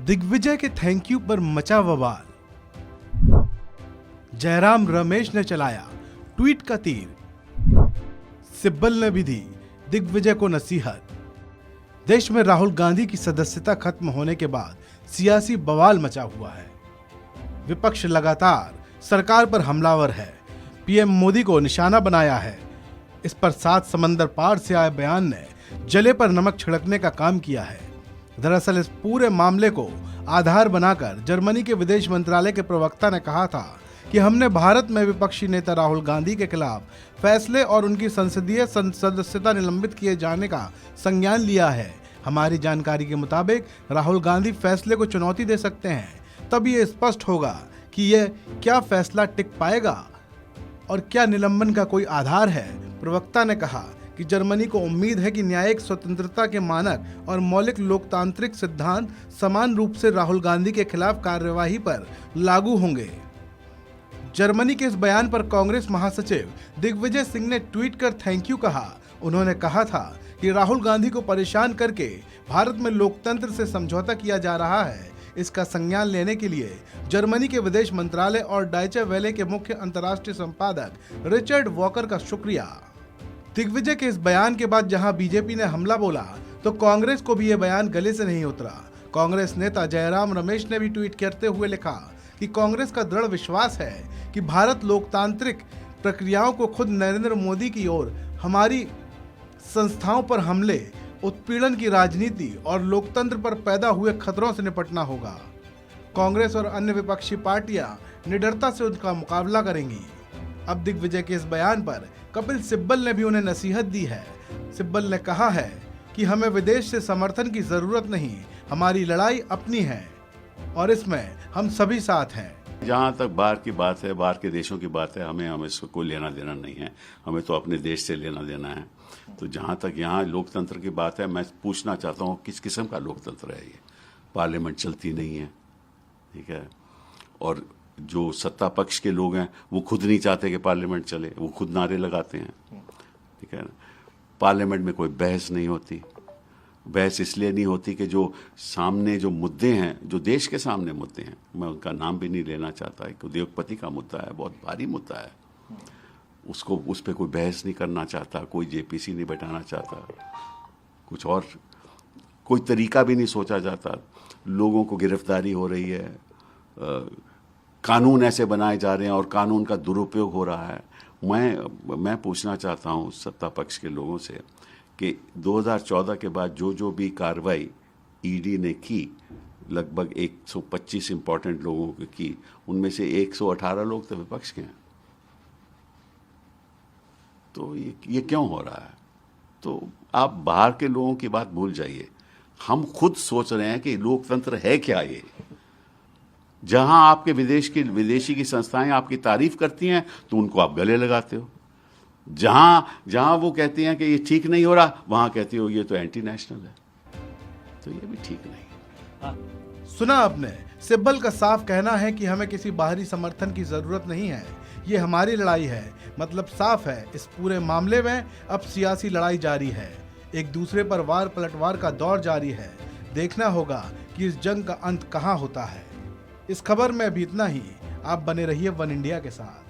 दिग्विजय के thank you पर मचा बवाल। जयराम रमेश ने चलाया ट्वीट का तीर। सिब्बल ने भी दी दिग्विजय को नसीहत। देश में राहुल गांधी की सदस्यता खत्म होने के बाद सियासी बवाल मचा हुआ है। विपक्ष लगातार सरकार पर हमलावर है, पीएम मोदी को निशाना बनाया है। इस पर 7 समंदर पार से आए बयान ने जले पर नमक छिड़कने का काम किया है। दरअसल इस पूरे मामले को आधार बनाकर जर्मनी के विदेश मंत्रालय के प्रवक्ता ने कहा था कि हमने भारत में विपक्षी नेता राहुल गांधी के खिलाफ फैसले और उनकी संसदीय सदस्यता निलंबित किए जाने का संज्ञान लिया है। हमारी जानकारी के मुताबिक राहुल गांधी फैसले को चुनौती दे सकते हैं, तब ये स्पष्ट होगा कि यह क्या फैसला टिक पाएगा और क्या निलंबन का कोई आधार है। प्रवक्ता ने कहा कि जर्मनी को उम्मीद है कि न्यायिक स्वतंत्रता के मानक और मौलिक लोकतांत्रिक सिद्धांत समान रूप से राहुल गांधी के खिलाफ कार्यवाही पर लागू होंगे। जर्मनी के इस बयान पर कांग्रेस महासचिव दिग्विजय सिंह ने ट्वीट कर थैंक यू कहा। उन्होंने कहा था कि राहुल गांधी को परेशान करके भारत में लोकतंत्र से समझौता किया जा रहा है। इसका संज्ञान लेने के लिए जर्मनी के विदेश मंत्रालय और डायचे वेले के मुख्य अंतर्राष्ट्रीय संपादक रिचर्ड वॉकर का शुक्रिया। दिग्विजय के इस बयान के बाद जहां बीजेपी ने हमला बोला, तो कांग्रेस को भी यह बयान गले से नहीं उतरा। कांग्रेस नेता जयराम रमेश ने भी ट्वीट करते हुए लिखा कि कांग्रेस का दृढ़ विश्वास है कि भारत लोकतांत्रिक प्रक्रियाओं को खुद नरेंद्र मोदी की ओर हमारी संस्थाओं पर हमले, उत्पीड़न की राजनीति और लोकतंत्र पर पैदा हुए खतरों से निपटना होगा। कांग्रेस और अन्य विपक्षी पार्टियां निडरता से उनका मुकाबला करेंगी। अब दिग्विजय के इस बयान पर कपिल सिब्बल ने भी उन्हें नसीहत दी है। सिब्बल ने कहा है कि हमें विदेश से समर्थन की जरूरत नहीं, हमारी लड़ाई अपनी है और इसमें हम सभी साथ हैं। जहाँ तक बाहर की बात है, बाहर के देशों की बात है, हमें इसको कोई लेना देना नहीं है। हमें तो अपने देश से लेना देना है। तो जहाँ तक यहाँ लोकतंत्र की बात है, मैं पूछना चाहता हूँ किस किस्म का लोकतंत्र है ये। पार्लियामेंट चलती नहीं है, ठीक है, और जो सत्ता पक्ष के लोग हैं वो खुद नहीं चाहते कि पार्लियामेंट चले, वो खुद नारे लगाते हैं, ठीक है ना। पार्लियामेंट में कोई बहस नहीं होती। बहस इसलिए नहीं होती कि जो सामने जो मुद्दे हैं, जो देश के सामने मुद्दे हैं, मैं उनका नाम भी नहीं लेना चाहता। एक उद्योगपति का मुद्दा है, बहुत भारी मुद्दा है, उसको उस पर कोई बहस नहीं करना चाहता, कोई जेपीसी नहीं बैठाना चाहता, कुछ और कोई तरीका भी नहीं सोचा जाता। लोगों को गिरफ्तारी हो रही है, कानून ऐसे बनाए जा रहे हैं और कानून का दुरुपयोग हो रहा है। मैं पूछना चाहता हूँ सत्ता पक्ष के लोगों से कि 2014 के बाद जो भी कार्रवाई ईडी ने की, लगभग 125 इंपॉर्टेंट लोगों की, उनमें से 118 लोग तो विपक्ष के हैं। तो ये क्यों हो रहा है? तो आप बाहर के लोगों की बात भूल जाइए। हम खुद सोच रहे हैं कि लोकतंत्र है क्या ये। जहां आपके विदेशी की संस्थाएं आपकी तारीफ करती हैं तो उनको आप गले लगाते हो। जहां वो कहती हैं कि ये ठीक नहीं हो रहा, वहां कहती हो ये तो एंटी नेशनल है। तो ये भी ठीक नहीं। सुना आपने, सिब्बल का साफ कहना है कि हमें किसी बाहरी समर्थन की जरूरत नहीं है, ये हमारी लड़ाई है। मतलब साफ है, इस पूरे मामले में अब सियासी लड़ाई जारी है। एक दूसरे पर वार पलटवार का दौर जारी है। देखना होगा कि इस जंग का अंत कहां होता है। इस खबर में अभी इतना ही। आप बने रहिए वन इंडिया के साथ।